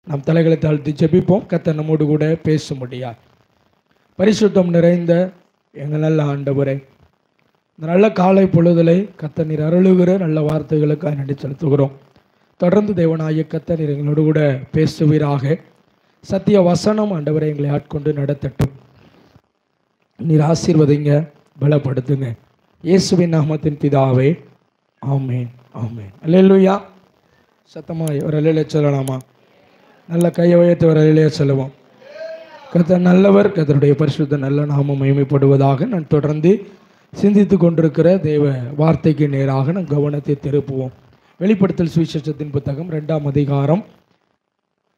நாம் தலைகளை தாழ்த்தி ஜெபிப்போம். கர்த்தர் நம்மோடு கூட பேச முடியாது. பரிசுத்தம் நிறைந்த எங்கள் நல்ல ஆண்டவரே, இந்த நல்ல காலை பொழுதலை கர்த்தர் நீர் அருளுகிற நல்ல வார்த்தைகளுக்காக நன்றி செலுத்துகிறோம். தொடர்ந்து தேவனாகிய கர்த்தர் நீர் எங்களோடு கூட பேசுவீராக. சத்திய வசனம் ஆண்டவரை எங்களை ஆட்கொண்டு நடத்தட்டும். நீர் ஆசீர்வதிங்க, பலப்படுத்துங்க. இயேசுவின் நாமத்தின் பிதாவே, ஆமென் ஆமென். அல்லேலூயா. சத்தமாய் ஒரு அல்லேலூயா சொல்லலாமா? நல்ல கையை உயர்த்தி ஒரு அல்லேலூயா சொல்லுவோம். கர்த்தர் நல்லவர், கர்த்தருடைய பரிசுத்த நல்ல நாமம் மகிமைப்படுவதாக. நான் தொடர்ந்து சிந்தித்து கொண்டிருக்கிற தேவ வார்த்தைக்கு நேராக நான் கவனத்தை திருப்புவோம். வெளிப்படுத்தல் சுவிசேஷத்தின் புத்தகம் 2ஆம் அதிகாரம்,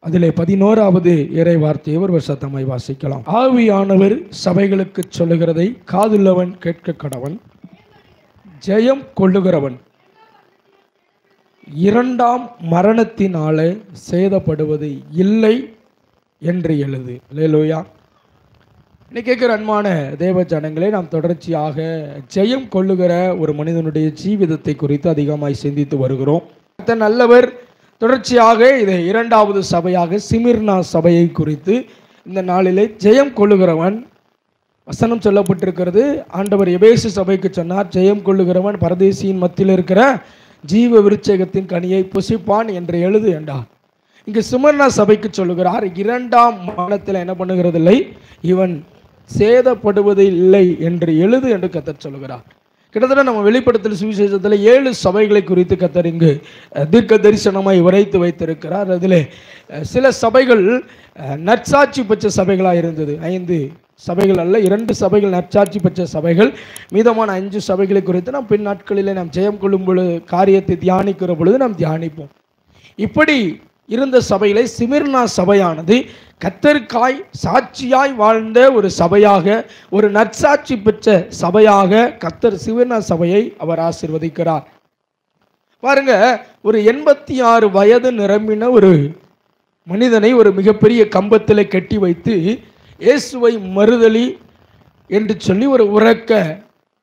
அதிலே 11வது இறை வார்த்தையை ஒரு சத்தமாய் வாசிக்கலாம். ஆவியானவர் சபைகளுக்கு சொல்லுகிறதை காதுள்ளவன் கேட்க கடவன். ஜெயம் கொள்ளுகிறவன் இரண்டாம் மரணத்தினாலே சேதப்படுவது இல்லை என்று எழுது. அல்லேலூயா. இன்னைக்கு கேட்கிற அன்பான தேவ ஜனங்களே, நாம் தொடர்ச்சியாக ஜெயம் கொள்ளுகிற ஒரு மனிதனுடைய ஜீவிதத்தை குறித்து அதிகமாய் சிந்தித்து வருகிறோம். நல்லவர் தொடர்ச்சியாக இதை 2வது சபையாக சிமிர்னா சபையை குறித்து இந்த நாளிலே ஜெயம் கொள்ளுகிறவன் வசனம் சொல்லப்பட்டிருக்கிறது. ஆண்டவர் எபேசு சபைக்கு சொன்னார், ஜெயம் கொள்ளுகிறவன் பரதேசியின் மத்தியில் இருக்கிற ஜீவ விருட்சகத்தின் கனியை புசிப்பான் என்று எழுது என்றார். இங்கு சிமிர்னா சபைக்கு சொல்லுகிறார், 2ஆம் மரணத்தில் என்ன பண்ணுகிறதில்லை, இவன் சேதப்படுவது இல்லை என்று எழுது என்று கர்த்தர் சொல்லுகிறார். கிட்டத்தட்ட நம்ம வெளிப்படுத்தல் சுவிசேஷத்தில் 7 சபைகளை குறித்து கர்த்தர் இங்கு தீர்க்க தரிசனமாய் உரைத்து வைத்திருக்கிறார். அதில் சில சபைகள் நற்சாட்சி பெற்ற சபைகளாக இருந்தது. 5 சபைகள் அல்ல, 2 சபைகள் நற்சாட்சி பெற்ற சபைகள். மீதமான 5 சபைகளை குறித்து நாம் பின் நாட்களிலே நாம் ஜெயம் கொள்ளும் பொழுது காரியத்தை தியானிக்கிற பொழுது நாம் தியானிப்போம். இப்படி இருந்த சபையிலே சிமிர்னா சபையானது கர்த்தருக்காய் சாட்சியாய் வாழ்ந்த ஒரு சபையாக, ஒரு நற்சாட்சி பெற்ற சபையாக கர்த்தர் சிமிர்னா சபையை அவர் ஆசீர்வதிக்கிறார். பாருங்க, ஒரு 86 வயது நிரம்பின ஒரு மனிதனை ஒரு மிகப்பெரிய கம்பத்திலே கட்டி வைத்து இயேசுவை மறுதலி என்று சொல்லி ஒரு உரக்க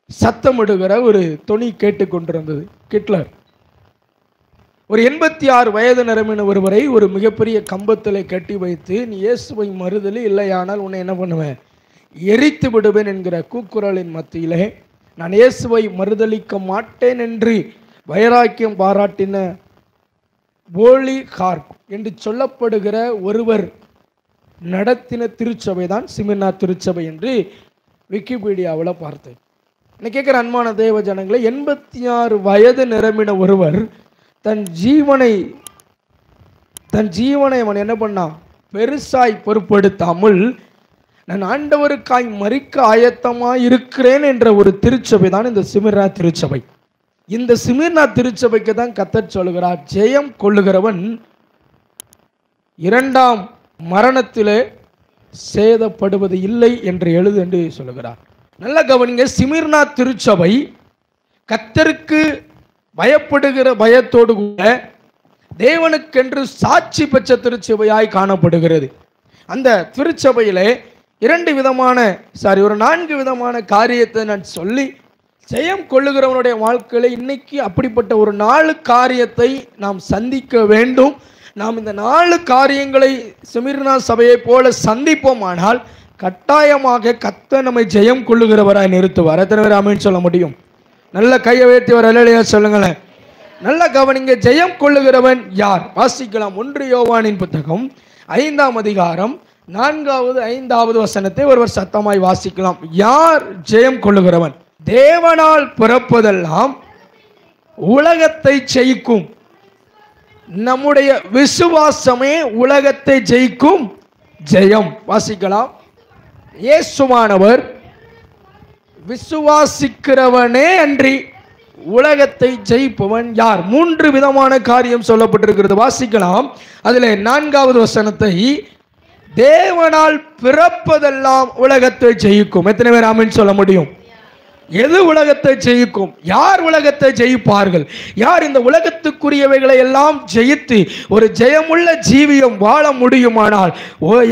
சத்தமிடுகிற ஒரு தொனி கேட்டுக்கொண்டிருந்தது. ஹிட்லர் ஒரு 86 வயது நிரம்பின ஒருவரை ஒரு மிகப்பெரிய கம்பத்தில் கட்டி வைத்து, நீ இயேசுவை மறுதலி, இல்லையானால் உன்னை என்ன பண்ணுவேன், எரித்து விடுவேன் என்கிற கூக்குரலின் மத்தியிலே நான் இயேசுவை மறுதலிக்க மாட்டேன் என்று வைராக்கியம் பாராட்டின போலி கார்ப் என்று சொல்லப்படுகிற ஒருவர் நடத்தின திருச்சபை தான் சிமிர்னா திருச்சபை என்று விக்கிபீடியாவில் பார்த்தேன். என்ன கேட்குற அன்பான தேவ ஜனங்களை, 86 வயது நிரம்பின ஒருவர் தன் ஜீவனை அவன் என்ன பண்ணான், பெருசாய் பொருட்படுத்தாமல் நான் ஆண்டவருக்காய் மரிக்க ஆயத்தமாய் இருக்கிறேன் என்ற ஒரு திருச்சபை தான் இந்த சிமிர்னா திருச்சபை. இந்த சிமிர்னா திருச்சபைக்கு தான் கர்த்தர் சொல்லுகிறார், ஜெயம் கொள்ளுகிறவன் 2ஆம் மரணத்திலே சேதப்படுவது இல்லை என்று எழுது என்று சொல்லுகிறார். நல்ல கவனிங்க, சிமிர்னா திருச்சபை கர்த்தருக்கு பயப்படுகிற பயத்தோடு கூட தேவனுக்கென்று சாட்சி பெற்ற திருச்சபையாய் காணப்படுகிறது. அந்த திருச்சபையிலே 4 விதமான காரியத்தை நான் சொல்லி ஜெயம் கொள்ளுகிறவனுடைய வாழ்க்கையில இன்னைக்கு அப்படிப்பட்ட ஒரு 4 காரியத்தை நாம் சந்திக்க வேண்டும். நாம் இந்த 4 காரியங்களை சிமிர்னா சபையை போல சந்திப்போமானால் கட்டாயமாக கர்த்தர் நம்மை ஜெயம் கொள்ளுகிறவராய் நிறுத்துவார். எத்தனை பேர் ஆமென் சொல்ல முடியும்? நல்ல கையை உயர்த்தி ஒரு அல்லேலூயா சொல்லுங்களேன். நல்ல கவனிங்க, ஜெயம் கொள்ளுகிறவன் யார்? வாசிக்கலாம். 1 யோவானின் புத்தகம் 5ஆம் அதிகாரம் 4வது 5வது வசனத்தை ஒருவர் சத்தமாய் வாசிக்கலாம். யார் ஜெயம் கொள்ளுகிறவன்? தேவனால் பிறப்பதெல்லாம் உலகத்தை ஜெயிக்கும். நம்முடைய விசுவாசமே உலகத்தை ஜெயிக்கும் ஜெயம். வாசிக்கலாம். இயேசுவானவர் விசுவாசிக்கிறவனே அன்றி உலகத்தை ஜெயிப்பவன் யார்? 3 விதமான காரியம் சொல்லப்பட்டிருக்கிறது. வாசிக்கலாம். அதில் 4வது வசனத்தை, தேவனால் பிறப்பதெல்லாம் உலகத்தை ஜெயிக்கும். எத்தனை பேர் ஆமென் சொல்ல முடியும்? எது உலகத்தை ஜெயிக்கும்? யார் உலகத்தை ஜெயிப்பார்கள்? யார் இந்த உலகத்துக்குரியவைகளை எல்லாம் ஜெயித்து ஒரு ஜெயமுள்ள ஜீவியம் வாழ முடியுமானால்,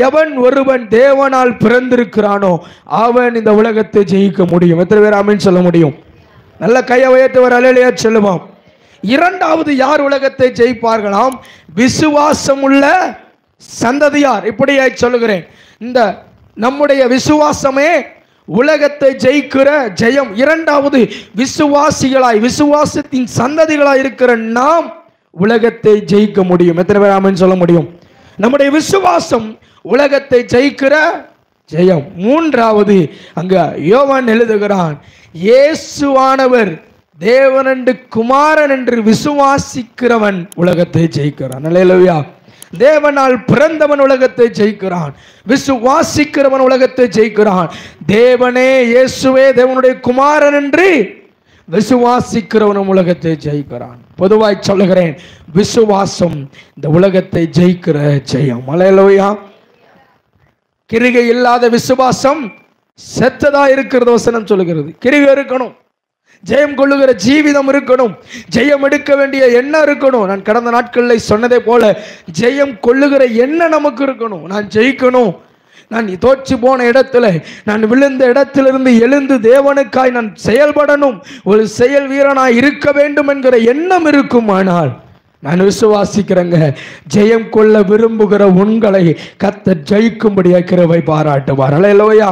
எவன் ஒருவன் தேவனால் பிறந்திருக்கிறானோ அவன் இந்த உலகத்தை ஜெயிக்க முடியும். எத்தனை பேர் ஆமென் சொல்ல முடியும்? நல்ல கையை உயர்த்தி ஒரு அல்லேலூயா சொல்லுவோம். 2வது யார் உலகத்தை ஜெயிப்பார்களாம்? விசுவாசமுள்ள சந்ததியார். இப்படியாய் சொல்லுகிறேன், இந்த நம்முடைய விசுவாசமே உலகத்தை ஜெயிக்கிற ஜெயம். இரண்டாவது, விசுவாசிகளாய் விசுவாசத்தின் சந்ததிகளாய் இருக்கிற நாம் உலகத்தை ஜெயிக்க முடியும். எத்தனை பேர் ஆமென் சொல்ல முடியும்? நம்முடைய விசுவாசம் உலகத்தை ஜெயிக்கிற ஜெயம். மூன்றாவது, அங்க யோவான் எழுதுகிறான், இயேசுவானவர் தேவன் என்று குமாரன் என்று விசுவாசிக்கிறவன் உலகத்தை ஜெயிக்கிறான். அல்லேலூயா. தேவனால் பிறந்தவன் உலகத்தை ஜெயிக்கிறான், விசுவாசிக்கிறவன் உலகத்தை ஜெயிக்கிறான். தேவனே இயேசுவே தேவனுடைய குமாரன் என்று விசுவாசிக்கிறவனும் உலகத்தை ஜெயிக்கிறான். பொதுவாய் சொல்லுகிறேன், விசுவாசம் இந்த உலகத்தை ஜெயிக்கிற ஜெயம். அல்லேலூயா. கிரிகை இல்லாத விசுவாசம் செத்ததா இருக்கிறது வசனம் சொல்லுகிறது. கிரிகை இருக்கணும், ஜெயம் கொள்ளுகிற ஜீவிதம் இருக்கணும், ஜெயம் எடுக்க வேண்டிய எண்ணம் இருக்கணும். நான் கடந்த நாட்களில் சொன்னதை போல ஜெயம் கொள்ளுகிற எண்ணம் நமக்கு இருக்கணும். நான் ஜெயிக்கணும், நான் தோற்று போன இடத்துல, நான் விழுந்த இடத்திலிருந்து எழுந்து தேவனுக்காய் நான் செயல்படணும், ஒரு செயல் வீரனாய் இருக்க வேண்டும் என்கிற எண்ணம் இருக்குமானால் நான் விசுவாசிக்கிறேங்க, ஜெயம் கொள்ள விரும்புகிற உங்களை கர்த்தர் ஜெயிக்கும்படியாக கிருபை பாராட்டுவார். அல்லேலூயா.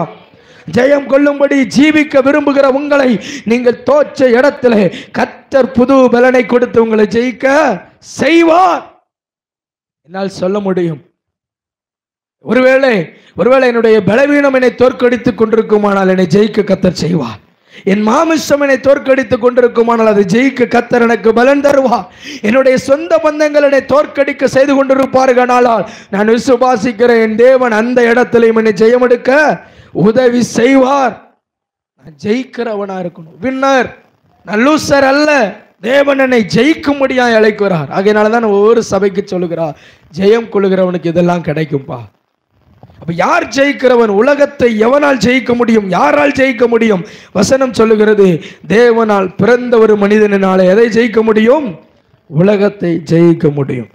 ஜெயம் கொள்ளும்படி ஜீவிக்க விரும்புகிற உங்களை நீங்கள் தோற்ற இடத்துல கர்த்தர் புது பலனை கொடுத்து உங்களை ஜெயிக்க செய்வார். என்னால் சொல்ல முடியும். ஒருவேளை என்னுடைய பலவீனம் என்னை தோற்கடித்துக் கொண்டிருக்குமானால் என்னை ஜெயிக்க கர்த்தர் செய்வார். என் மாமிசம் என்னை தோற்கடித்துக் கொண்டிருக்குமானால் அதை ஜெயிக்க கர்த்தர் எனக்கு பலன் தருவார். என்னுடைய சொந்த பந்தங்கள் என்னை தோற்கடிக்க செய்து கொண்டிருப்பார்களானால் நான் விசுவாசிக்கிறேன், என் தேவன் அந்த இடத்திலையும் என்னை ஜெயமெடுக்க உதவி செய்வார். நான் ஜெயிக்கிறவனா இருக்கணும், வின்னர். நான் லூசர் அல்ல. தேவன் என்னை ஜெயிக்கும்படியாக அழைக்கிறார். ஆகையினாலதான் ஒவ்வொரு சபைக்கு சொல்லுகிறார், ஜெயம் கொள்ளுகிறவனுக்கு இதெல்லாம் கிடைக்கும்பா. அப்ப யார் ஜெயிக்கிறவன்? உலகத்தை எவனால் ஜெயிக்க முடியும்? யாரால் ஜெயிக்க முடியும்? வசனம் சொல்லுகிறது, தேவனால் பிறந்த ஒரு மனிதனால எதை ஜெயிக்க முடியும்? உலகத்தை ஜெயிக்க முடியும்.